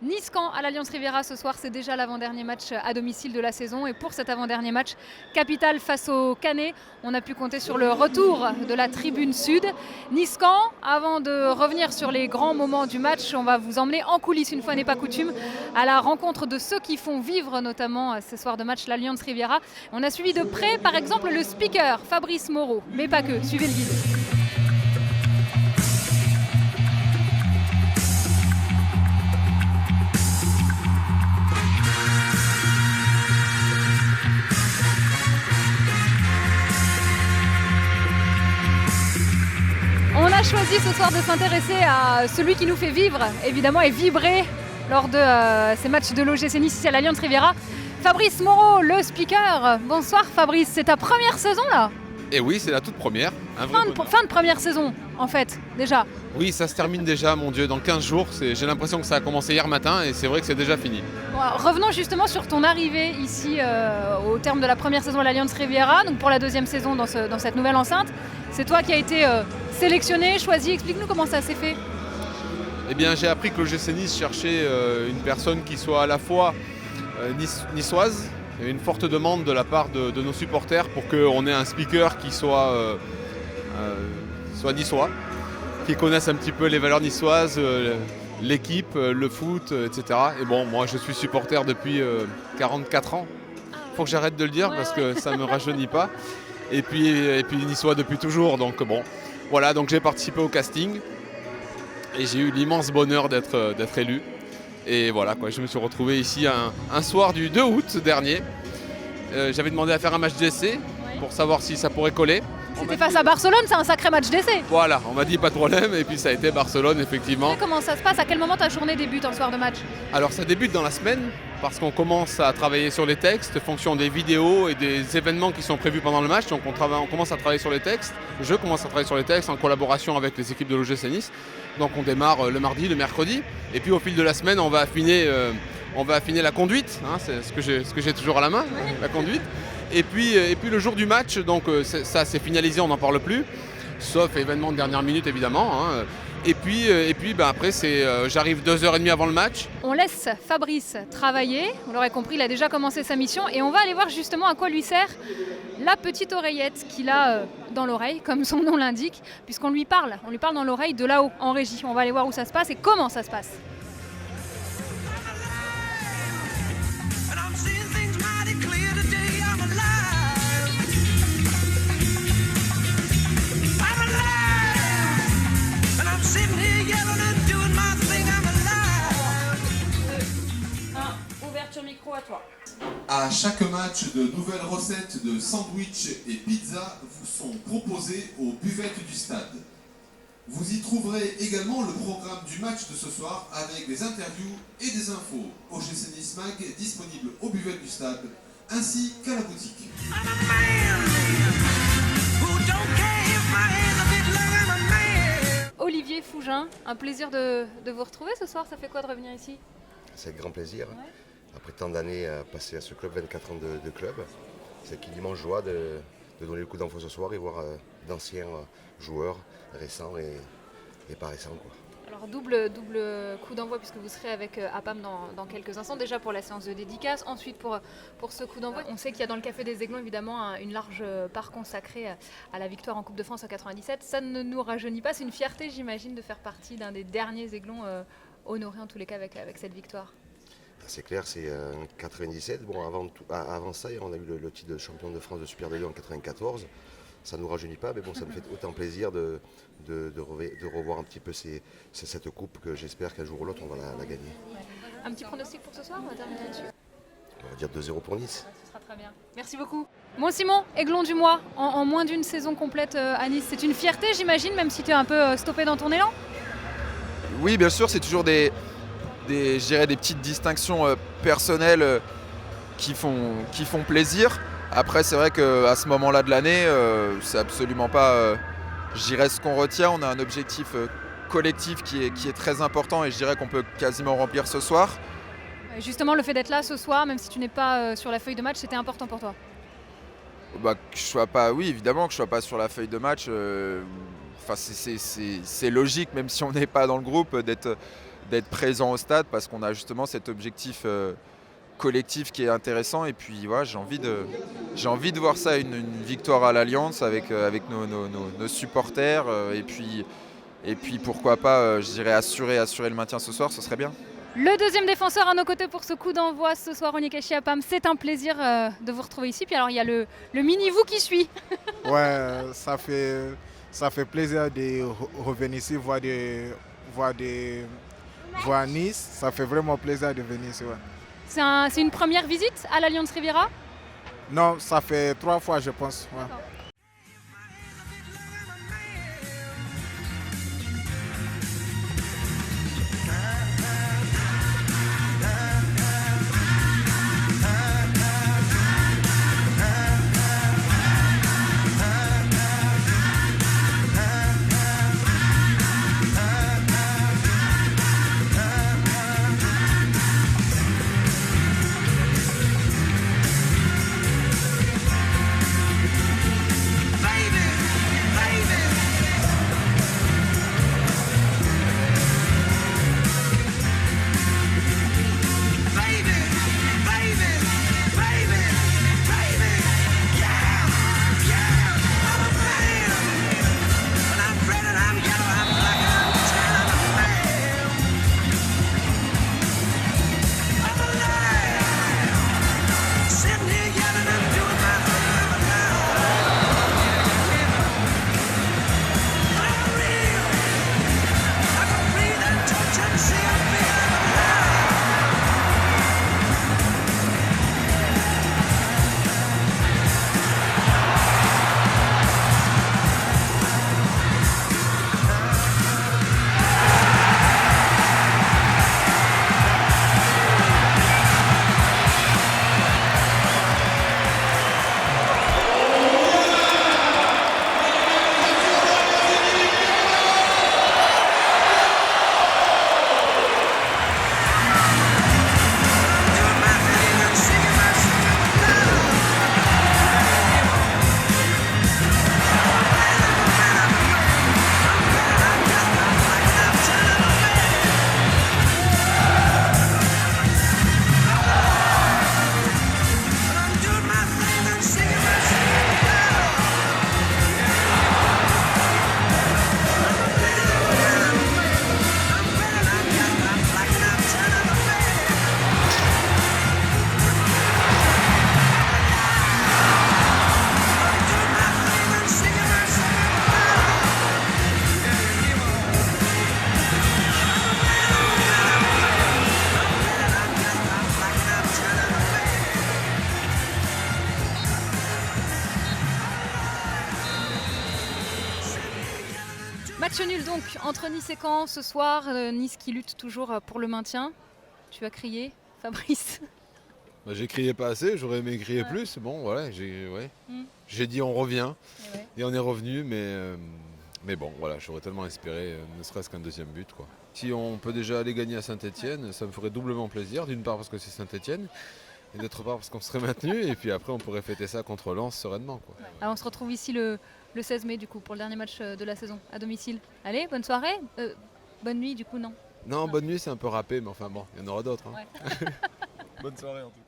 Nice-Caen à l'Alliance Riviera ce soir, c'est déjà l'avant-dernier match à domicile de la saison. Et pour cet avant-dernier match, capital face au Canet, on a pu compter sur le retour de la tribune sud. Nice-Caen, avant de revenir sur les grands moments du match, on va vous emmener en coulisses, une fois n'est pas coutume, à la rencontre de ceux qui font vivre notamment ce soir de match l'Alliance Riviera. On a suivi de près, par exemple, le speaker Fabrice Moreau, mais pas que, suivez le guide. On a choisi ce soir de s'intéresser à celui qui nous fait vivre, évidemment, et vibrer lors de ces matchs de l'OGC Nice ici à l'Alliance Riviera. Fabrice Moreau, le speaker. Bonsoir Fabrice, c'est ta première saison là ? Et oui, c'est la toute première. Fin de première saison, en fait, déjà. Oui, ça se termine déjà, mon Dieu, dans 15 jours. J'ai l'impression que ça a commencé hier matin et c'est vrai que c'est déjà fini. Bon, revenons justement sur ton arrivée ici au terme de la première saison à l'Alliance Riviera, donc pour la deuxième saison dans cette nouvelle enceinte. C'est toi qui as été sélectionné, choisi. Explique-nous comment ça s'est fait. Eh bien, j'ai appris que l'OGC Nice cherchait une personne qui soit à la fois niçoise. Il y a une forte demande de la part de nos supporters pour qu'on ait un speaker qui soit niçois, qui connaisse un petit peu les valeurs niçoises, l'équipe, le foot, etc. Et bon, moi je suis supporter depuis 44 ans. Il faut que j'arrête de le dire parce que ça ne me rajeunit pas. Et puis niçois depuis toujours. Donc bon, voilà, donc j'ai participé au casting et j'ai eu l'immense bonheur d'être élu. Et voilà, quoi, je me suis retrouvé ici un soir du 2 août dernier. J'avais demandé à faire un match d'essai pour savoir si ça pourrait coller. C'était face à Barcelone, c'est un sacré match d'essai. Voilà, on m'a dit pas de problème et puis ça a été Barcelone effectivement. Et comment ça se passe ? À quel moment ta journée débute en soir de match ? Alors ça débute dans la semaine parce qu'on commence à travailler sur les textes en fonction des vidéos et des événements qui sont prévus pendant le match. Donc on commence à travailler sur les textes. Je commence à travailler sur les textes en collaboration avec les équipes de l'OGC Nice. Donc on démarre le mardi, le mercredi. Et puis au fil de la semaine, on va affiner la conduite. Hein, c'est ce que j'ai toujours à la main, la conduite. Et puis le jour du match, donc ça c'est finalisé, on n'en parle plus. Sauf événement de dernière minute évidemment. Hein. Et puis après, j'arrive 2h30 avant le match. On laisse Fabrice travailler, vous l'aurez compris, il a déjà commencé sa mission et on va aller voir justement à quoi lui sert la petite oreillette qu'il a dans l'oreille, comme son nom l'indique, puisqu'on lui parle dans l'oreille de là-haut, en régie. On va aller voir où ça se passe et comment ça se passe. Micro à toi. À chaque match, de nouvelles recettes de sandwich et pizza vous sont proposées aux buvettes du stade. Vous y trouverez également le programme du match de ce soir avec des interviews et des infos. OGC Nice Mag disponible aux buvettes du stade ainsi qu'à la boutique. Olivier Fougin, un plaisir de vous retrouver ce soir. Ça fait quoi de revenir ici ? C'est avec grand plaisir. Ouais. Après tant d'années passées à ce club, 24 ans de club, c'est une immense joie de donner le coup d'envoi ce soir et voir d'anciens joueurs récents et pas récents. Quoi. Alors double coup d'envoi puisque vous serez avec APAM dans quelques instants, déjà pour la séance de dédicace, ensuite pour ce coup d'envoi. On sait qu'il y a dans le Café des Aiglons évidemment une large part consacrée à la victoire en Coupe de France en 97. Ça ne nous rajeunit pas, c'est une fierté j'imagine de faire partie d'un des derniers Aiglons honorés en tous les cas avec cette victoire. C'est clair, c'est en 97. Bon, avant ça, on a eu le titre de champion de France de Super D2 en 94. Ça ne nous rajeunit pas, mais bon, ça me fait autant plaisir de revoir un petit peu cette coupe que j'espère qu'un jour ou l'autre, on va la gagner. Ouais. Un petit pronostic pour ce soir, on va terminer là-dessus. On va dire 2-0 pour Nice. Ouais, ce sera très bien. Merci beaucoup. Bon Simon, Aiglon du mois, en moins d'une saison complète à Nice, c'est une fierté j'imagine, même si tu es un peu stoppé dans ton élan ? Oui, bien sûr, c'est toujours des petites distinctions personnelles qui font plaisir. Après, c'est vrai qu'à ce moment-là de l'année, c'est absolument pas, ce qu'on retient. On a un objectif collectif qui est très important et je dirais qu'on peut quasiment remplir ce soir. Justement, le fait d'être là ce soir, même si tu n'es pas sur la feuille de match, c'était important pour toi ? Oui, évidemment que je ne sois pas sur la feuille de match. C'est logique, même si on n'est pas dans le groupe, d'être présent au stade parce qu'on a justement cet objectif collectif qui est intéressant. Et puis voilà, j'ai envie de voir ça, une victoire à l'Alliance avec nos supporters. Et puis pourquoi pas, je dirais assurer le maintien ce soir, ce serait bien. Le deuxième défenseur à nos côtés pour ce coup d'envoi ce soir, Onyeka Apam, c'est un plaisir de vous retrouver ici. Puis alors il y a le mini-vous qui suit. Ouais, ça fait plaisir de revenir ici, voir Nice. Ça fait vraiment plaisir de venir ici. Ouais. C'est une première visite à l'Alliance Riviera? Non, ça fait 3 fois je pense. Ouais. Match nul donc entre Nice et Caen ce soir. Nice qui lutte toujours pour le maintien. Tu as crié, Fabrice? Bah, j'ai crié pas assez, j'aurais aimé crier plus. Bon, voilà, j'ai dit on revient et on est revenu, mais bon, voilà, j'aurais tellement espéré, ne serait-ce qu'un deuxième but, quoi. Si on peut déjà aller gagner à Saint-Etienne, ça me ferait doublement plaisir. D'une part parce que c'est Saint-Etienne, et d'autre part parce qu'on serait maintenu, et puis après on pourrait fêter ça contre Lens sereinement, quoi. Alors on se retrouve ici le 16 mai du coup pour le dernier match de la saison à domicile. Allez, bonne soirée. Bonne nuit du coup, non? Non, bonne nuit, c'est un peu râpé, mais enfin bon, il y en aura d'autres. Hein. Ouais. Bonne soirée en tout cas.